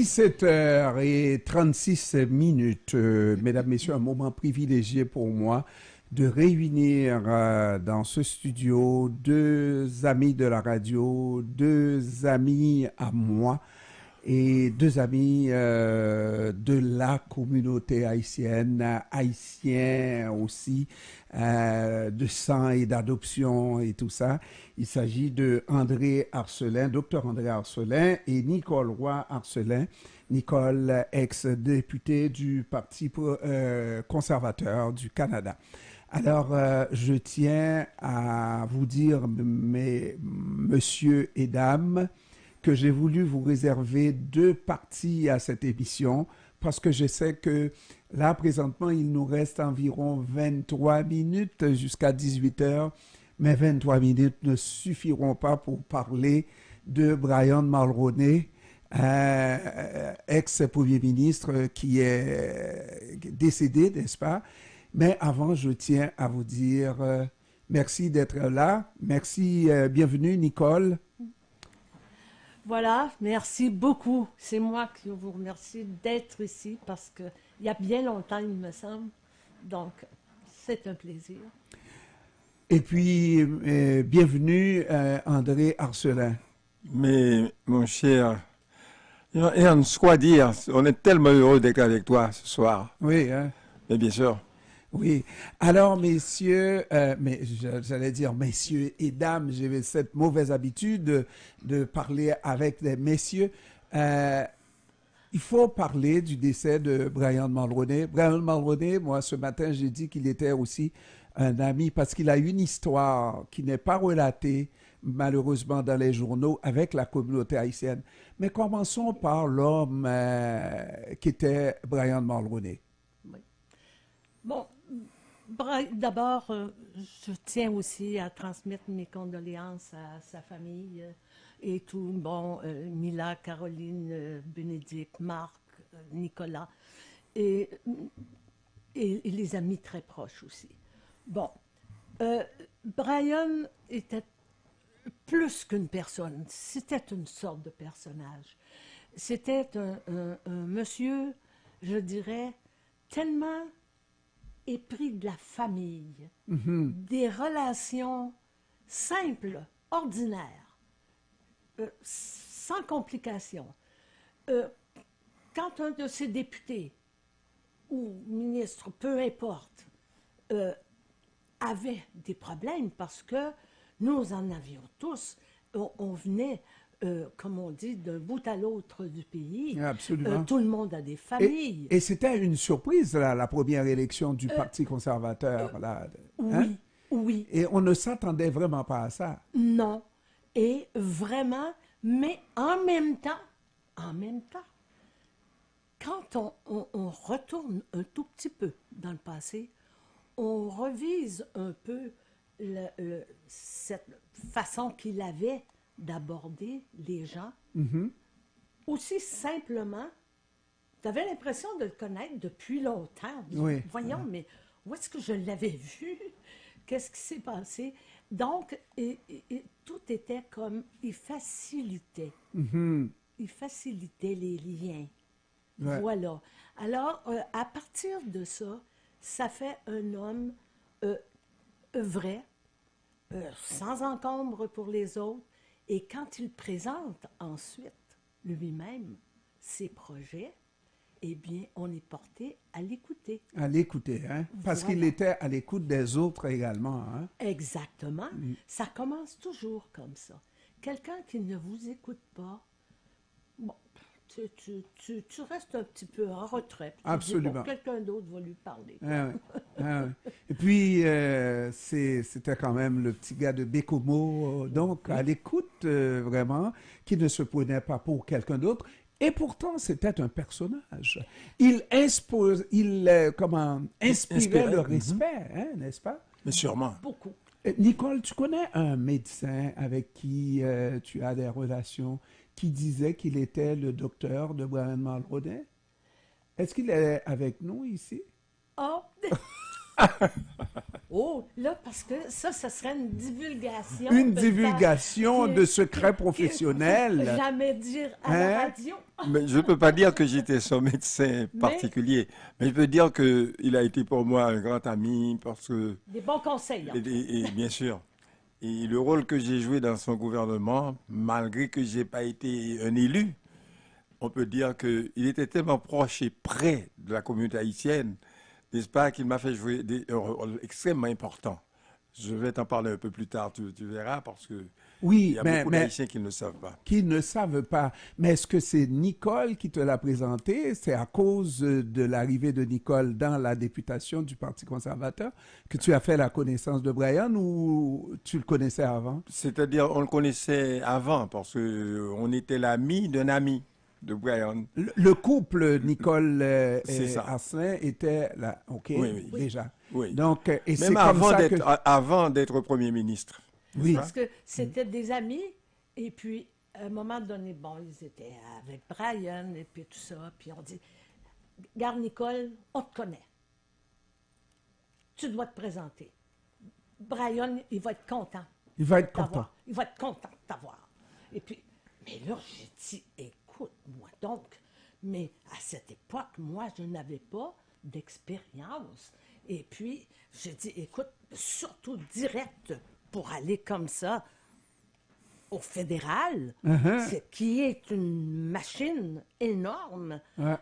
17h36. Mesdames, Messieurs, un moment privilégié pour moi de réunir dans ce studio deux amis de la radio, deux amis à moi et deux amis de la communauté haïtienne, haïtiens aussi, de sang et d'adoption et tout ça. Il s'agit de André Arcelin, docteur André Arcelin et Nicole Roy Arcelin. Nicole, ex-députée du Parti conservateur du Canada. Alors, je tiens à vous dire, messieurs et dames, que j'ai voulu vous réserver deux parties à cette émission parce que je sais que là, présentement, il nous reste environ 23 minutes jusqu'à 18 heures, mais 23 minutes ne suffiront pas pour parler de Brian Mulroney, ex-premier ministre qui est décédé, n'est-ce pas? Mais avant, je tiens à vous dire merci d'être là. Merci, bienvenue Nicole. Voilà, merci beaucoup. C'est moi qui vous remercie d'être ici parce qu'il y a bien longtemps, il me semble. Donc, c'est un plaisir. Et puis, bienvenue André Arcelin. Mais, mon cher, il y a quoi dire. On est tellement heureux d'être avec toi ce soir. Oui, hein? Mais bien sûr. Oui. Alors, messieurs, mais j'allais dire messieurs et dames, j'ai cette mauvaise habitude de parler avec des messieurs. Il faut parler du décès de Brian Mulroney. Brian Mulroney, moi, ce matin, j'ai dit qu'il était aussi un ami parce qu'il a une histoire qui n'est pas relatée, malheureusement, dans les journaux avec la communauté haïtienne. Mais commençons par l'homme qui était Brian Mulroney. Oui. Bon, d'abord, je tiens aussi à transmettre mes condoléances à sa famille et tout. Bon, Mila, Caroline, Bénédicte, Marc, Nicolas et les amis très proches aussi. Bon, Brian était plus qu'une personne. C'était une sorte de personnage. C'était un monsieur, je dirais, tellement épris de la famille, des relations simples, ordinaires, sans complications. Quand un de ses députés ou ministres, peu importe, avait des problèmes, parce que nous en avions tous, on venait, comme on dit, d'un bout à l'autre du pays. Absolument. Tout le monde a des familles. Et c'était une surprise, là, la première élection du Parti conservateur. Là, hein? Oui, oui. Et on ne s'attendait vraiment pas à ça. Non. Et vraiment, mais en même temps, quand on retourne un tout petit peu dans le passé, on revise un peu cette façon qu'il avait d'aborder les gens. Aussi simplement, tu avais l'impression de le connaître depuis longtemps. Oui. Voyons, mais où est-ce que je l'avais vu? Qu'est-ce qui s'est passé? Donc, tout était comme, il facilitait. Il facilitait les liens. Ouais. Voilà. Alors, à partir de ça, ça fait un homme vrai, sans encombre pour les autres. Et quand il présente ensuite lui-même ses projets, eh bien, on est porté à l'écouter. À l'écouter, hein? Parce Voilà. qu'il était à l'écoute des autres également, hein? Exactement. Ça commence toujours comme ça. Quelqu'un qui ne vous écoute pas, bon, tu restes un petit peu en retrait. Tu Absolument. dis, bon, quelqu'un d'autre va lui parler. Ah ouais. Ah ouais. Et puis, c'était quand même le petit gars de Bécomo, donc à l'écoute vraiment, qui ne se prenait pas pour quelqu'un d'autre. Et pourtant, c'était un personnage. Il inspirait le respect, hein, n'est-ce pas? Mais sûrement. Beaucoup. Nicole, tu connais un médecin avec qui tu as des relations qui disait qu'il était le docteur de Brian Mulroney? Est-ce qu'il est avec nous ici? Oh! Oh, là, parce que ça serait une divulgation. Une peut-être, divulgation qui- de secrets qui- professionnels. Jamais dire à la Hein? radio. Mais je ne peux pas dire que j'étais son médecin Mais- particulier, mais je peux dire qu'il a été pour moi un grand ami parce que, Des bons conseils. hein. et bien sûr, et le rôle que j'ai joué dans son gouvernement, malgré que je n'ai pas été un élu, on peut dire qu'il était tellement proche et près de la communauté haïtienne, n'est-ce pas, qu'il m'a fait jouer un rôle extrêmement important. Je vais t'en parler un peu plus tard, tu verras, parce que il Oui, y a mais, beaucoup mais d'Haïtiens qui ne le savent pas. qui ne savent pas. Mais est-ce que c'est Nicole qui te l'a présenté? C'est à cause de l'arrivée de Nicole dans la députation du Parti conservateur que tu as fait la connaissance de Brian ou tu le connaissais avant? C'est-à-dire, on le connaissait avant, parce qu'on était l'ami d'un ami de Brian. Le couple Nicole C'est et ça. Asselin était là. OK, Oui, oui. déjà. Oui. Donc, et c'est Même comme avant ça que... avant d'être Premier ministre. Oui. Parce que c'était des amis, et puis, à un moment donné, bon, ils étaient avec Brian, et puis tout ça, puis on dit, garde Nicole, on te connaît. Tu dois te présenter. Brian, il va être content. Il va être de t'avoir. content. Il va être content de t'avoir. Et puis, mais là, j'ai dit, écoute-moi donc, mais à cette époque, moi, je n'avais pas d'expérience. Et puis, j'ai dit, écoute, surtout direct pour aller comme ça au fédéral, qui est une machine énorme Ouais.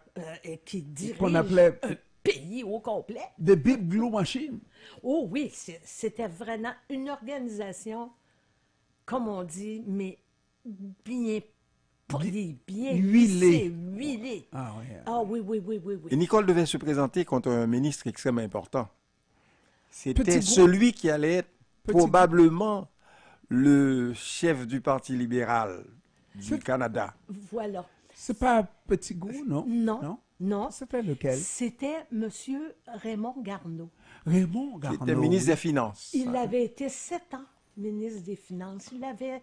et qui dirige Qu'on appelait un pays au complet. The Big Blue Machine. Oh oui, c'était vraiment une organisation, comme on dit, mais bien polie, bien Huilée. lissée, huilée. Ah oui. Ah oui, oui, oui, oui, Et oui. Nicole devait se présenter contre un ministre extrêmement important. C'était Petit groupe. celui qui allait être Petit probablement le chef du Parti libéral du Canada. Voilà. C'est pas Petit Goût, non? Non, non. C'était lequel? C'était M. Raymond Garneau. Raymond Qui Garneau. était ministre des Finances. Il avait été 7 ans ministre des Finances. Il avait,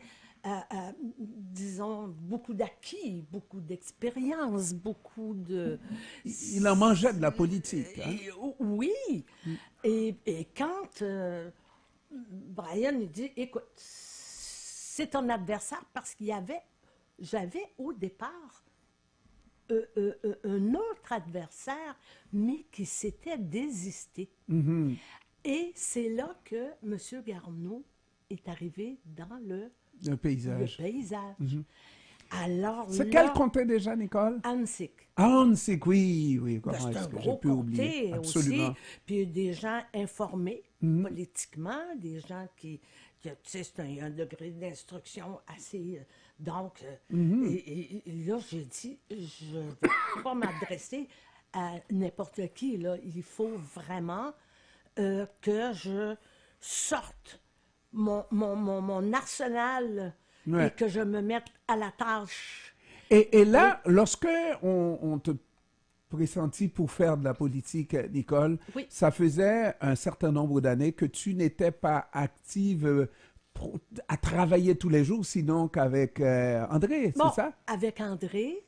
disons, beaucoup d'acquis, beaucoup d'expérience, beaucoup de... Il en mangeait de la politique. Hein? Oui. Et quand Brian il dit, écoute, c'est ton adversaire parce j'avais au départ un autre adversaire, mais qui s'était désisté. Et c'est là que M. Garneau est arrivé dans le Un paysage. paysage. Alors C'est là, quel comté déjà, Nicole? Annecy. Hansik, oui, oui. Ben, Comment c'est un est-ce que j'ai gros pu oublier? comté Absolument. aussi. Puis des gens informés politiquement, des gens qui tu sais, il y a un degré d'instruction assez... donc, et là, j'ai dit, je ne vais pas m'adresser à n'importe qui, là. Il faut vraiment que je sorte mon arsenal Ouais. et que je me mette à la tâche. Et là, lorsque on te pressentit pour faire de la politique, Nicole, Oui. ça faisait un certain nombre d'années que tu n'étais pas active à travailler tous les jours, sinon qu'avec André, Bon, c'est ça? avec André.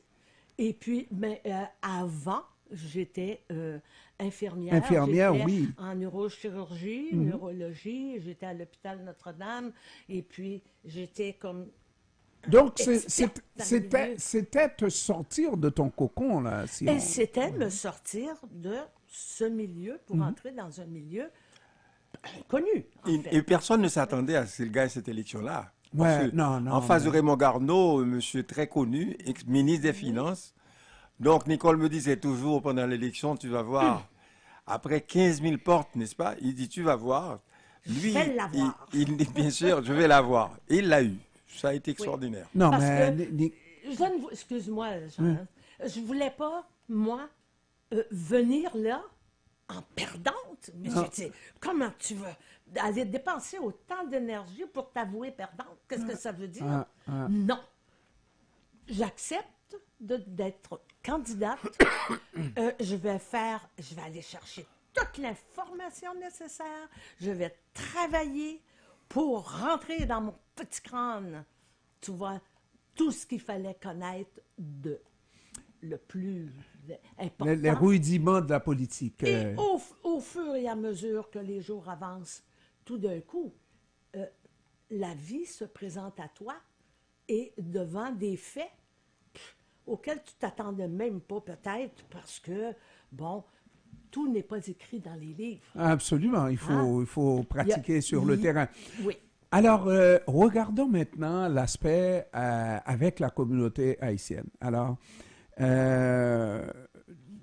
Et puis, mais, avant, j'étais infirmière. Infirmière, J'étais oui. en neurochirurgie, neurologie. J'étais à l'hôpital Notre-Dame. Et puis, j'étais comme... Donc, experte dans le milieu. c'était te sortir de ton cocon, là. Si Et on- c'était me sortir de ce milieu pour entrer dans un milieu inconnu, en Et fait. personne ne s'attendait à ce qu'il gagne cette élection-là. Ouais, Parce que non, non, en face de mais- Raymond Garneau, monsieur très connu, ex-ministre des Finances. Donc, Nicole me disait toujours pendant l'élection, tu vas voir, après 15 000 portes, n'est-ce pas? Il dit, tu vas voir. Lui, Je vais l'avoir. bien sûr, je vais l'avoir. Et il l'a eu. Ça a été extraordinaire. Non, Parce mais... que excuse-moi, Jean, je voulais pas, moi, venir là en perdante. Mais Non. j'ai dit, comment tu veux aller dépenser autant d'énergie pour t'avouer perdante? Qu'est-ce que ça veut dire? Non. J'accepte d'être candidate. Je vais aller chercher toute l'information nécessaire. Je vais travailler pour rentrer dans mon petit crâne, tu vois, tout ce qu'il fallait connaître de le plus important. Les rudiments de la politique. Et au fur et à mesure que les jours avancent, tout d'un coup, la vie se présente à toi et devant des faits auxquels tu t'attendais même pas peut-être parce que, bon, tout n'est pas écrit dans les livres. Absolument, il faut pratiquer sur le terrain. Oui. Alors, regardons maintenant l'aspect avec la communauté haïtienne. Alors,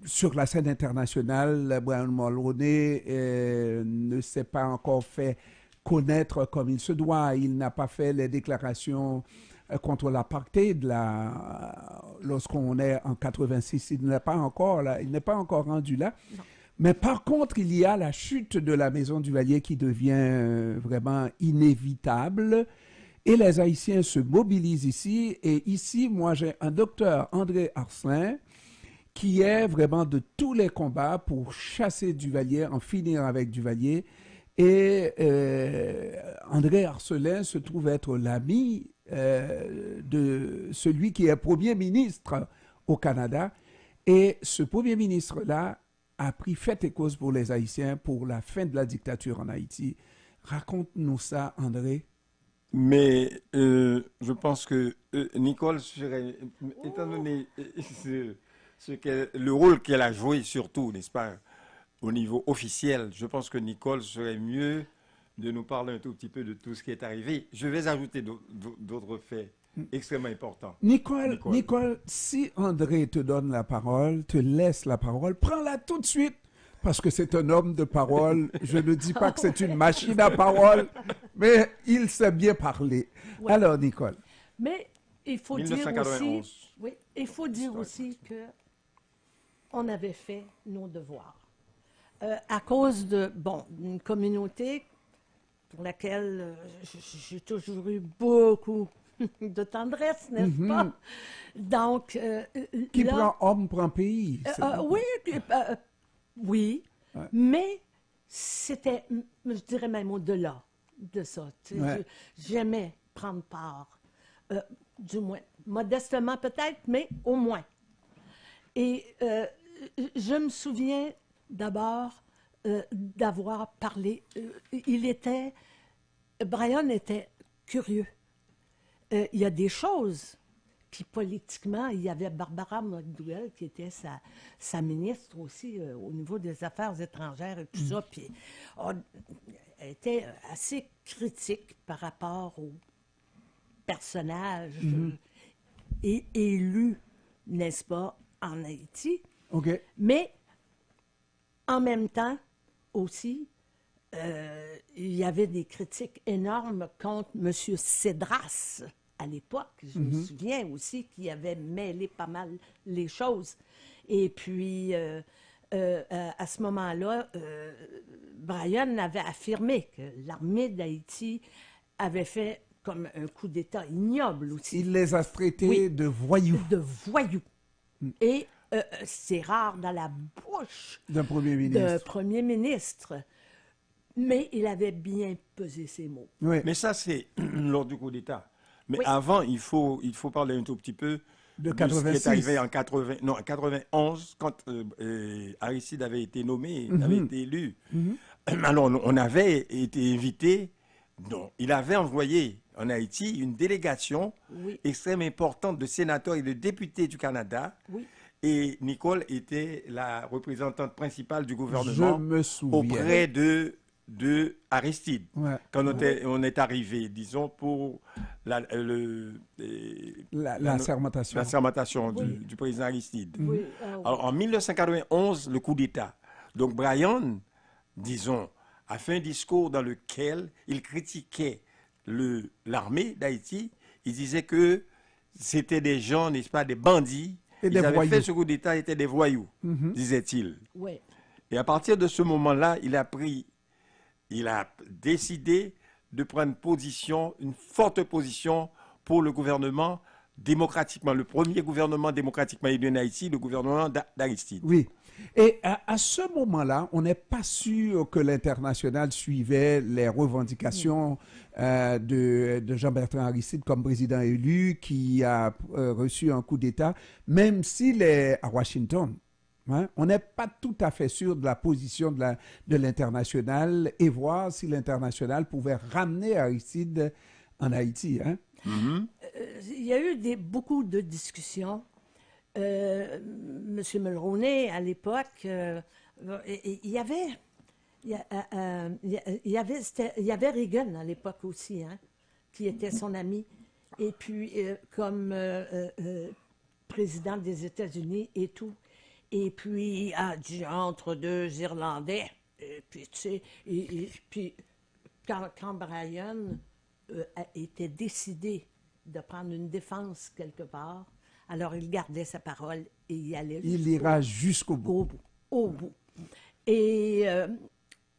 sur la scène internationale, Brian Mulroney ne s'est pas encore fait connaître comme il se doit. Il n'a pas fait les déclarations contre l'apartheid lorsqu'on est en 86. Il n'est pas encore là. Il n'est pas encore rendu là. Non. Mais par contre, il y a la chute de la Maison du Valier qui devient vraiment inévitable. Et les Haïtiens se mobilisent ici. Et ici, moi, j'ai un docteur, André Arcelin, qui est vraiment de tous les combats pour chasser Duvalier, en finir avec Duvalier. Et André Arcelin se trouve être l'ami de celui qui est Premier ministre au Canada. Et ce Premier ministre-là a pris fait et cause pour les Haïtiens pour la fin de la dictature en Haïti. Raconte-nous ça, André. Mais je pense que Nicole serait, étant donné le rôle qu'elle a joué surtout, n'est-ce pas, au niveau officiel, je pense que Nicole serait mieux de nous parler un tout petit peu de tout ce qui est arrivé. Je vais ajouter d'autres faits extrêmement importants. Nicole, si André te donne la parole, te laisse la parole, prends-la tout de suite. Parce que c'est un homme de parole. Je ne dis pas que c'est une machine à parole, mais il sait bien parler. Ouais. Alors, Nicole. Mais il faut dire aussi que on avait fait nos devoirs. À cause d'une communauté pour laquelle j'ai toujours eu beaucoup de tendresse, n'est-ce pas? Donc, qui prend homme, prend pays. Oui, ouais. Mais c'était, je dirais même au-delà de ça. Ouais. J'aimais prendre part, du moins, modestement peut-être, mais au moins. Et je me souviens d'abord d'avoir parlé. Brian était curieux. Il y a des choses. Puis politiquement, il y avait Barbara McDowell qui était sa ministre aussi au niveau des affaires étrangères et tout ça. Puis elle était assez critique par rapport aux personnages élus, n'est-ce pas, en Haïti. Okay. Mais en même temps aussi, il y avait des critiques énormes contre M. Cédras. À l'époque, je me souviens aussi qu'il avait mêlé pas mal les choses. Et puis, à ce moment-là, Brian avait affirmé que l'armée d'Haïti avait fait comme un coup d'État ignoble aussi. Il les a traités de voyous. De voyous. Et c'est rare dans la bouche d'un premier ministre. Mais il avait bien pesé ses mots. Oui. Mais ça, c'est lors du coup d'État. Mais avant, il faut parler un tout petit peu de ce qui est arrivé en 91, quand Aristide avait été nommé, avait été élu. Alors, on avait été invité, il avait envoyé en Haïti une délégation extrêmement importante de sénateurs et de députés du Canada. Oui. Et Nicole était la représentante principale du gouvernement auprès de Aristide, quand on est arrivé, disons, pour la sermentation du président Aristide. Oui. Alors, en 1991, le coup d'État. Donc, Brian, disons, a fait un discours dans lequel il critiquait l'armée d'Haïti. Il disait que c'était des gens, n'est-ce pas, des bandits. Ils avaient fait ce coup d'État, étaient des voyous, disait-il. Oui. Et à partir de ce moment-là, il a décidé de prendre une forte position pour le gouvernement démocratiquement, le premier gouvernement démocratiquement élu en Haïti, le gouvernement d'Aristide. Oui. Et à ce moment-là, on n'est pas sûr que l'international suivait les revendications de Jean-Bertrand Aristide comme président élu qui a reçu un coup d'État, même s'il est à Washington. Hein? On n'est pas tout à fait sûr de la position de l'international et voir si l'international pouvait ramener Aristide en Haïti. Hein? Il y a eu beaucoup de discussions. Monsieur Mulroney, à l'époque, il y avait Reagan à l'époque aussi, hein, qui était son ami. Et puis, comme président des États-Unis et tout. Et puis, il a dit entre deux Irlandais. Et puis, tu sais, puis quand Brian était décidé de prendre une défense quelque part, alors il gardait sa parole et il allait Il ira jusqu'au bout. Au bout. Et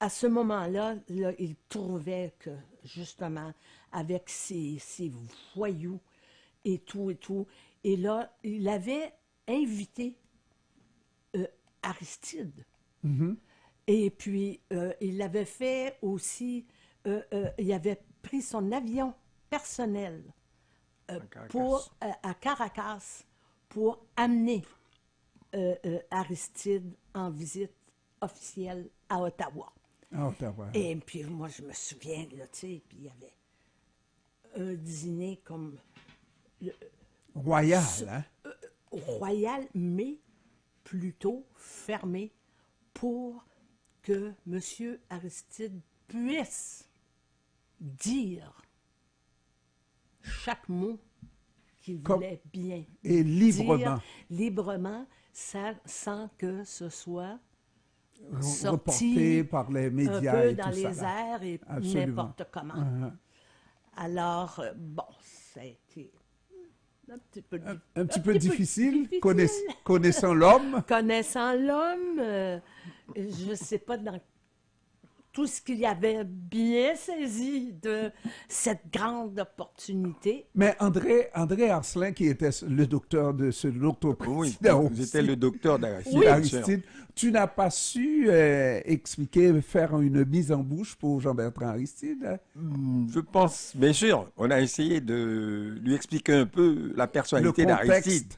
à ce moment-là, là, il trouvait que, justement, avec ces voyous et tout, et là, il avait invité Aristide. Et puis, il avait fait aussi, il avait pris son avion personnel à Caracas pour amener Aristide en visite officielle à Ottawa. À Ottawa. Et puis, moi, je me souviens, là, tu sais, puis il y avait un dîner comme... Royal, hein? Royal, mais plutôt fermé pour que M. Aristide puisse dire chaque mot qu'il voulait bien et librement. dire, librement, sans que ce soit reporté par les médias un peu et dans tout les ça. airs et Absolument. n'importe comment. Alors, bon, ça a été un petit peu difficile. Connaissant l'homme. Connaissant l'homme, je ne sais pas dans tout ce qu'il avait bien saisi de cette grande opportunité. Mais André Arcelin, qui était le docteur de ce docteur président, oui, j'étais le docteur d'Aristide. Oui, Aristide, tu n'as pas su expliquer, faire une mise en bouche pour Jean-Bertrand Aristide? Hein? Je pense, bien sûr, on a essayé de lui expliquer un peu la personnalité d'Aristide.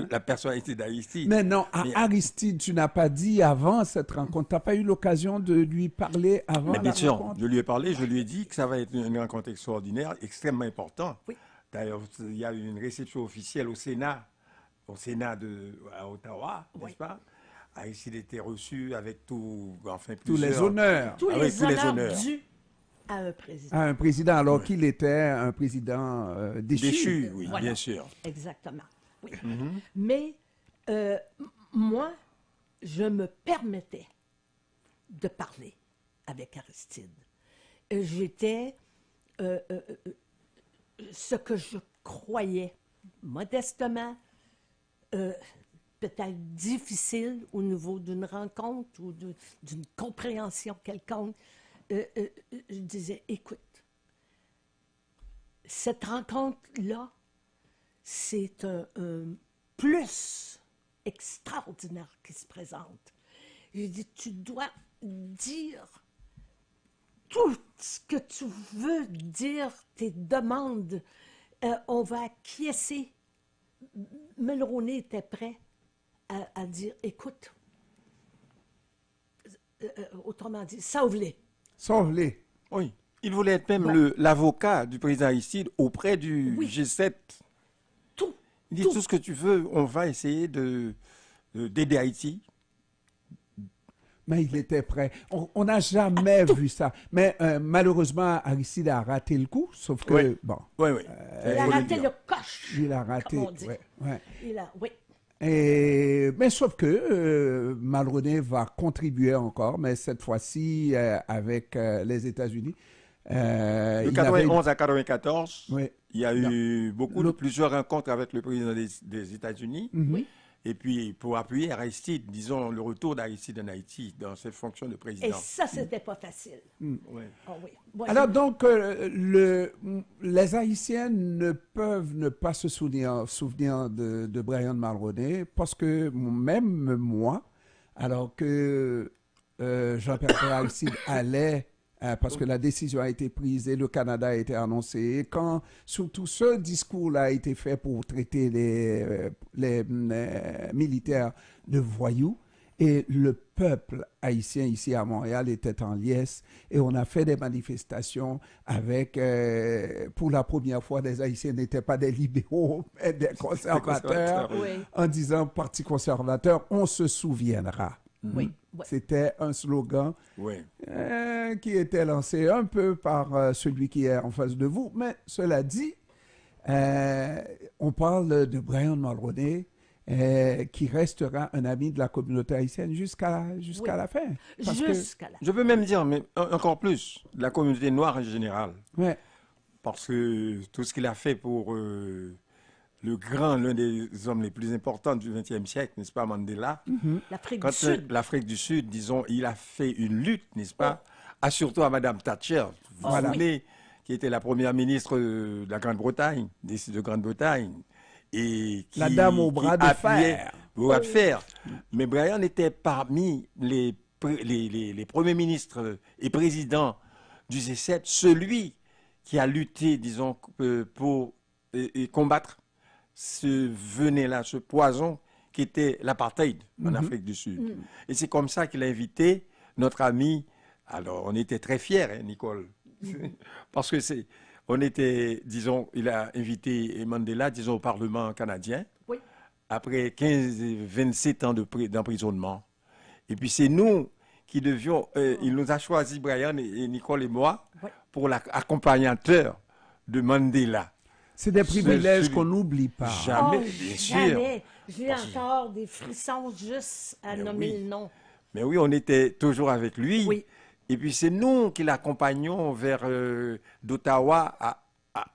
La personnalité d'Aristide. Mais non, Aristide, tu n'as pas dit avant cette rencontre, tu n'as pas eu l'occasion de lui parler avant la rencontre? Bien sûr, je lui ai parlé, je lui ai dit que ça va être une rencontre extraordinaire, extrêmement importante. Oui. D'ailleurs, il y a eu une réception officielle au Sénat à Ottawa, n'est-ce pas? Aristide était reçu avec tous les honneurs. Tous les honneurs dus à un président. À un président, alors qu'il était un président déchu. Déchu, oui, voilà. Bien sûr. Exactement. Oui. Mais moi, je me permettais de parler avec Aristide. J'étais ce que je croyais modestement, peut-être difficile au niveau d'une rencontre ou d'une compréhension quelconque. Je disais, écoute, cette rencontre-là, c'est un plus extraordinaire qui se présente. J'ai dit, tu dois dire tout ce que tu veux dire, tes demandes. On va acquiescer. Mulroney était prêt à dire, écoute, autrement dit, sauve-les. Sauve-les. Oui. Il voulait être même l'avocat du président Aristide auprès du G7. Il dit tout ce que tu veux, on va essayer d'aider Haïti. Mais il était prêt. On n'a jamais vu ça. Mais malheureusement, Aristide a raté le coup, sauf que, bon. Oui. Il a raté le coche. Il a raté. Comme on dit. Oui. Mais sauf que Mulroney va contribuer encore, mais cette fois-ci avec les États-Unis. De 91 à 94, il y a eu plusieurs rencontres avec le président des États-Unis. Oui. Et puis, pour appuyer Aristide, disons, le retour d'Aristide en Haïti dans cette fonction de président. Et ça, c'était pas facile. Alors, donc, les Haïtiens ne peuvent ne pas se souvenir de Brian Mulroney parce que même moi, alors que Jean-Pierre Aristide allait parce que la décision a été prise et le Canada a été annoncé. Quand surtout ce discours-là a été fait pour traiter les militaires de voyous, Et le peuple haïtien ici à Montréal était en liesse et on a fait des manifestations avec, pour la première fois, des Haïtiens n'étaient pas des libéraux, mais des conservateurs, Oui. Oui, en disant Parti conservateur, on se souviendra. oui, oui. C'était un slogan Oui. qui était lancé un peu par celui qui est en face de vous. Mais cela dit, on parle de Brian Mulroney, qui restera un ami de la communauté haïtienne jusqu'à Oui. la fin. Parce que- Jusqu'à la Je peux même dire, mais encore plus, de la communauté noire en général. ouais, Parce que tout ce qu'il a fait pour l'un des hommes les plus importants du XXe siècle, n'est-ce pas, Mandela, l'Afrique quand du Sud. l'Afrique du Sud, disons, il a fait une lutte, n'est-ce pas, surtout à Madame Thatcher, vous vous Voilà. souvenez, qui était la première ministre de la Grande-Bretagne, de Grande-Bretagne, et qui, La dame au bras qui de appuyait- fer. au bras de fer. Mais Brian était parmi les premiers ministres et présidents du G7, celui qui a lutté, disons, pour et combattre ce venin-là, ce poison qui était l'apartheid en Afrique du Sud. Et c'est comme ça qu'il a invité notre ami. Alors, on était très fiers, hein, Nicole, parce que on était, disons, il a invité Mandela, disons, au Parlement canadien, Oui. après 27 ans d'emprisonnement. Et puis c'est nous qui devions, il nous a choisi, Brian et Nicole et moi, Oui. pour l'accompagnateur de Mandela. c'est des privilèges celui- qu'on n'oublie pas. Jamais, Oh, bien sûr. jamais. J'ai encore des frissons juste à Mais nommer oui. le nom. Mais oui, on était toujours avec lui. Oui. Et puis c'est nous qui l'accompagnons vers d'Ottawa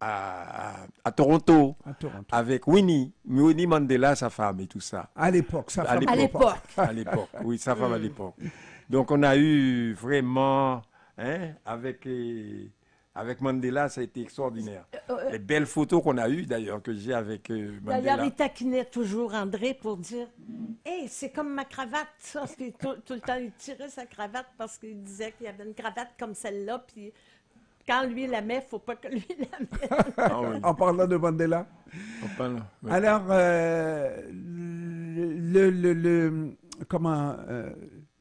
à Toronto, À Toronto. avec Winnie Mandela, sa femme et tout ça. À l'époque, ça À fait À l'époque. À l'époque, oui, sa femme à l'époque. Donc on a eu vraiment, hein, avec Mandela, ça a été extraordinaire. Les belles photos qu'on a eues d'ailleurs, que j'ai avec D'ailleurs, Mandela. il taquinait toujours André pour dire Hey, c'est comme ma cravate. Parce que tout le temps, il tirait sa cravate parce qu'il disait qu'il y avait une cravate comme celle-là. Puis quand lui la met, il ne faut pas que lui la mette. Ah oui, En parlant de Mandela. on parle- ouais. Alors,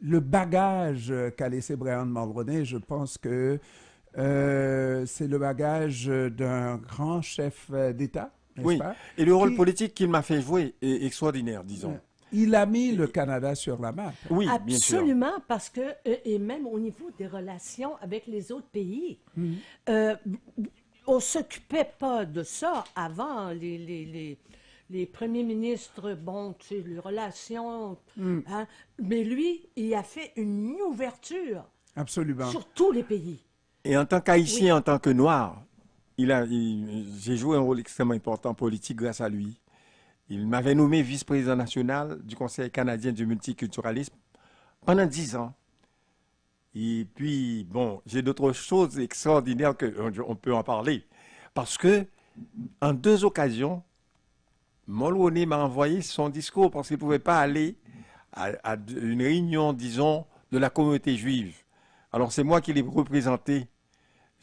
le bagage qu'a laissé Brian Mulroney, je pense que c'est le bagage d'un grand chef d'État, n'est-ce Oui, pas? et le rôle Qui- politique qu'il m'a fait jouer est extraordinaire, disons. Il a mis le Canada sur la map. Oui, bien sûr. Absolument, parce que, et même au niveau des relations avec les autres pays, on ne s'occupait pas de ça avant les premiers ministres, bon, tu sais, les relations. Hein, mais lui, il a fait une ouverture Absolument. sur tous les pays. Et en tant qu'Haïtien, en tant que Noir, j'ai joué un rôle extrêmement important politique grâce à lui. Il m'avait nommé vice-président national du Conseil canadien du multiculturalisme pendant 10 ans. Et puis, bon, j'ai d'autres choses extraordinaires qu'on peut en parler. Parce que, en 2 occasions, Mulroney m'a envoyé son discours parce qu'il ne pouvait pas aller à une réunion, disons, de la communauté juive. Alors, c'est moi qui l'ai représenté.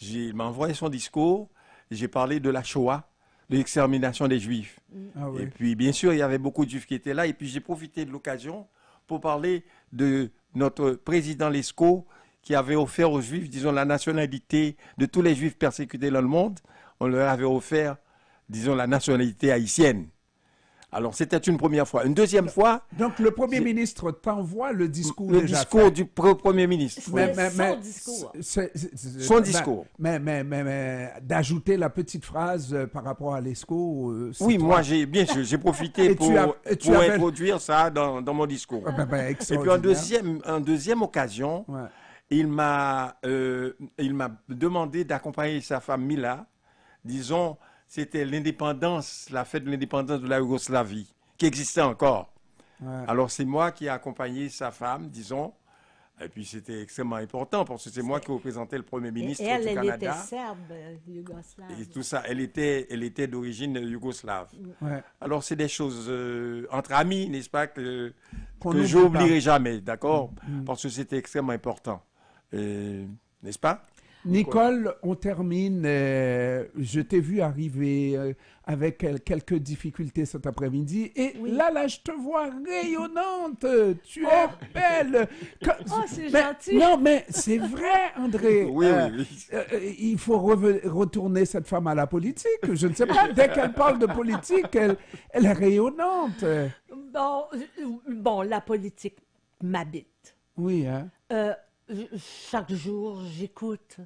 Il m'a envoyé son discours, j'ai parlé de la Shoah, de l'extermination des Juifs. Ah oui. Et puis, bien sûr, il y avait beaucoup de Juifs qui étaient là. Et puis, j'ai profité de l'occasion pour parler de notre président Lescaut, qui avait offert aux Juifs, disons, la nationalité de tous les Juifs persécutés dans le monde. On leur avait offert, disons, la nationalité haïtienne. Alors, c'était une première fois. Une deuxième fois, Donc, le Premier ministre t'envoie le discours le déjà discours fait. du Premier ministre. Mais- son discours. Son discours. Mais d'ajouter la petite phrase par rapport à l'ESCO. Oui, moi, bien sûr, j'ai profité Et pour, tu pour avais- introduire ça dans mon discours. Et puis, extraordinaire. en deuxième occasion, Ouais. il m'a demandé d'accompagner sa femme Mila. Disons, c'était l'indépendance, la fête de l'indépendance de la Yougoslavie, qui existait encore. Ouais. Alors, c'est moi qui ai accompagné sa femme, disons. Et puis, c'était extrêmement important parce que c'est moi qui représentais le Premier Et ministre elle, du elle était Canada. serbe, yougoslave. Et tout ça, elle était d'origine yougoslave. Ouais. Alors, c'est des choses entre amis, n'est-ce pas, que Qu'on n'oublie j'oublierai jamais, d'accord? Parce que c'était extrêmement important. N'est-ce pas? Nicole, on termine. Je t'ai vu arriver avec quelques difficultés cet après-midi. Et là, je te vois rayonnante. Tu es belle. Oh, c'est gentil. Non, mais c'est vrai, André. Oui, oui. Il faut retourner cette femme à la politique. Je ne sais pas, dès qu'elle parle de politique, elle est rayonnante. Bon, la politique m'habite. Oui, hein? Chaque jour, j'écoute.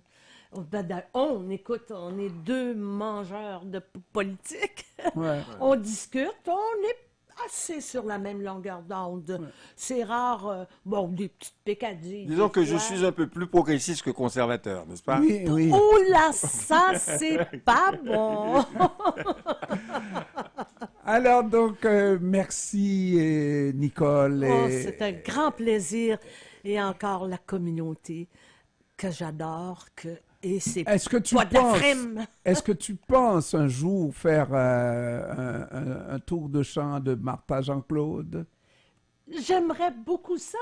On écoute, on est deux mangeurs de politique. Ouais. On discute, on est assez sur la même longueur d'onde. Ouais. C'est rare, des petites pécadilles. Disons que je suis un peu plus progressiste que conservateur, n'est-ce pas? Oui, oui. Oh là, ça, c'est pas bon! Alors, donc, merci, Nicole. C'est un grand plaisir. Et encore la communauté que j'adore, et c'est est-ce que tu pas de la penses, frime. Est-ce que tu penses un jour faire un tour de chant de Martha Jean-Claude? J'aimerais beaucoup ça.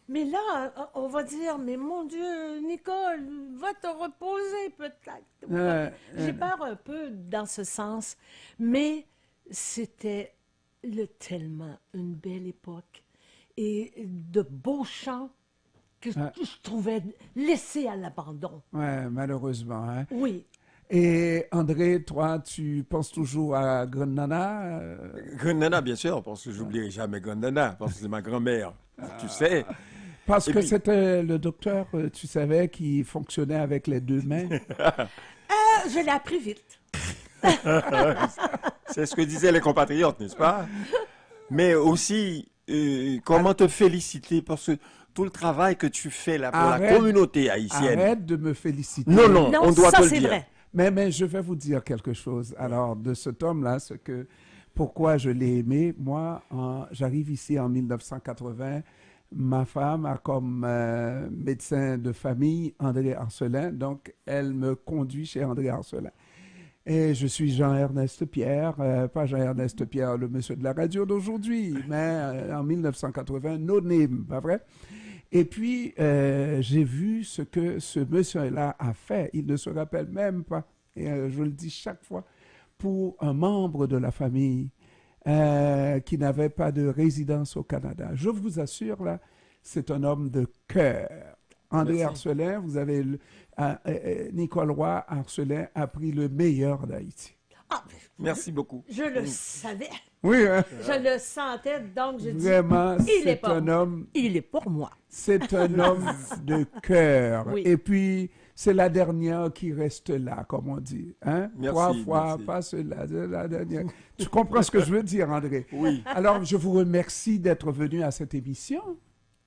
Mais là, on va dire, mais mon Dieu, Nicole, va te reposer peut-être. J'ai peur un peu dans ce sens. Mais c'était tellement une belle époque. Et de beaux chants que je trouvais laissés à l'abandon. Oui, malheureusement. Hein? Oui. Et André, toi, tu penses toujours à Grandnana? Grandnana, bien sûr, parce que j'oublierai jamais Grandnana, parce que c'est ma grand-mère, tu sais. Parce que c'était le docteur, tu savais, qui fonctionnait avec les deux mains. Je l'ai appris vite. C'est ce que disaient les compatriotes, n'est-ce pas? Mais aussi, comment te féliciter, parce que tout le travail que tu fais là pour la communauté haïtienne. Arrête de me féliciter. Non, on doit te le dire. Vrai. Mais je vais vous dire quelque chose. Alors, de cet homme-là, pourquoi je l'ai aimé, moi, j'arrive ici en 1980. Ma femme a comme médecin de famille André Arcelin, donc elle me conduit chez André Arcelin. Et je suis Jean-Ernest Pierre, pas Jean-Ernest Pierre, le monsieur de la radio d'aujourd'hui, mais en 1980, no name, pas vrai? Et puis, j'ai vu ce que ce monsieur-là a fait. Il ne se rappelle même pas, et je le dis chaque fois, pour un membre de la famille qui n'avait pas de résidence au Canada. Je vous assure, là, c'est un homme de cœur. André Arcelin, vous avez Nicole Roy Arcelin a pris le meilleur d'Haïti. Merci beaucoup. Je le savais. Oui, hein? Je le sentais, donc je dis, vraiment, c'est un homme. Il est pour moi. C'est un homme de cœur. Oui. Et puis, c'est la dernière qui reste là, comme on dit. Hein? Merci, 3 fois, merci. pas cela, la dernière. Tu comprends ce que je veux dire, André? Oui. Alors, je vous remercie d'être venu à cette émission,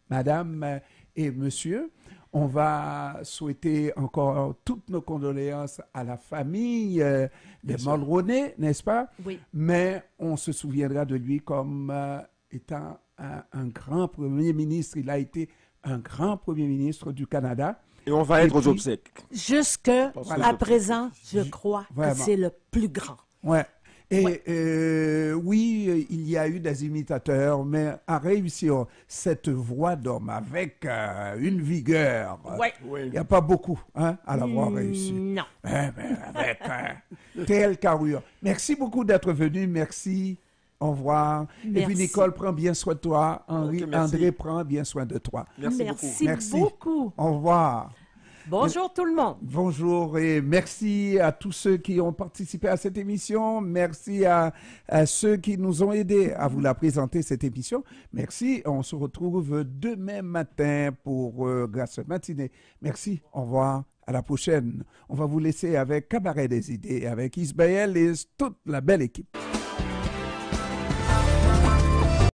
madame et monsieur. On va souhaiter encore toutes nos condoléances à la famille des Mulroney, n'est-ce pas? Oui. Mais on se souviendra de lui comme étant un grand premier ministre. Il a été un grand premier ministre du Canada. Et on va être aux obsèques. Jusqu'à présent, je crois Vraiment. que c'est le plus grand. Ouais. Et oui, il y a eu des imitateurs, mais à réussir cette voix d'homme avec une vigueur, il n'y a pas beaucoup à l'avoir réussi. Non. Mais avec telle carrure. Merci beaucoup d'être venu. Merci. Au revoir. Merci. Et puis Nicole, prends bien soin de toi. Ok, André, prends bien soin de toi. Merci beaucoup. Au revoir. Bonjour tout le monde. Bonjour et merci à tous ceux qui ont participé à cette émission. Merci à ceux qui nous ont aidés à vous la présenter, cette émission. Merci. On se retrouve demain matin pour Grâce matinée. Merci. Au revoir. À la prochaine. On va vous laisser avec Cabaret des idées, avec Isbaël et toute la belle équipe.